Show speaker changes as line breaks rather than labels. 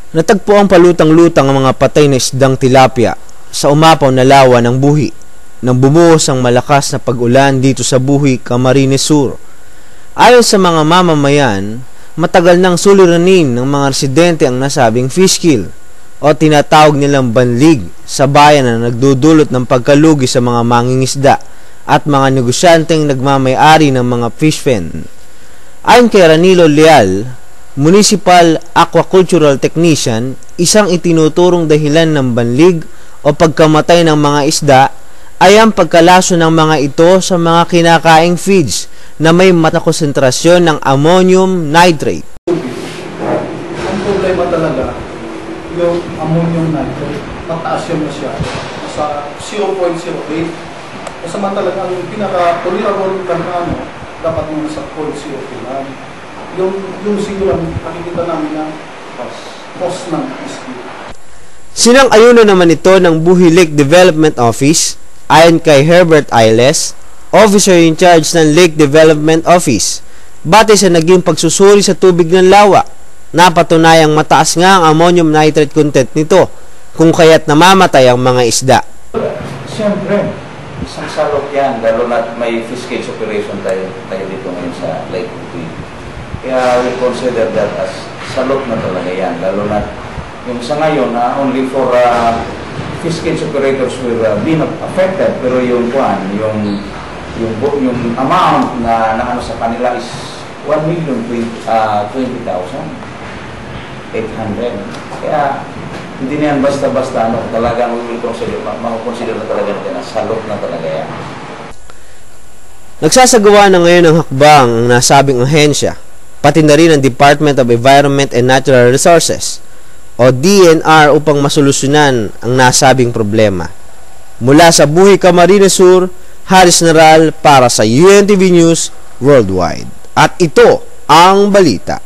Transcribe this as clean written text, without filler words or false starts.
Natagpo ang palutang-lutang ang mga patay na isdang tilapia sa umapaw na lawa ng Buhi nang bumuhos ang malakas na pag-ulan dito sa Buhi, Camarines Sur. Ayon sa mga mamamayan, matagal nang suliranin ng mga residente ang nasabing fish kill o tinatawag nilang banlig sa bayan na nagdudulot ng pagkalugi sa mga mangingisda at mga negosyanteng nagmamay-ari ng mga fish pen. Ayon kay Ranilo Leal, Municipal Aquacultural Technician, isang itinuturong dahilan ng banlig o pagkamatay ng mga isda ay ang pagkalaso ng mga ito sa mga kinakaing feeds na may matakonsentrasyon ng ammonium nitrate.
Ang problema talaga, yung ammonium nitrate, mataas yung masyado. Sa 0.08, kasama talaga ang pinaka-tolerable na dapat mo nasa 0.02 lang. Yung siguro nakikita namin na cost ng iski.
Sinang-ayunan naman ito ng Buhi Lake Development Office. Ayon kay Herbert Ailes, officer in charge ng Lake Development Office, batay sa naging pagsusuri sa tubig ng lawa, napatunayang mataas nga ang ammonium nitrate content nito, kung kaya't namamatay ang mga isda.
Siyempre, isang salok yan, lalo na may fish cage operation tayo dito ngayon sa Lake Buhi. Kaya we consider that as salok na talaga yan, lalo na yung sa ngayon na only for fish cage operators will be not affected, pero yung amount na ano sa kanila is 1,020,800. Kaya hindi na yan basta-basta talagang we will consider, makakonsider na talaga natin na salok na talaga yan.
Nagsasagawa na ngayon ng hakbang ang nasabing ahensya, pati na rin ang Department of Environment and Natural Resources o DNR upang masolusyonan ang nasabing problema. Mula sa Buhi, Camarines Sur, Haris Naral para sa UNTV News Worldwide. At ito ang balita.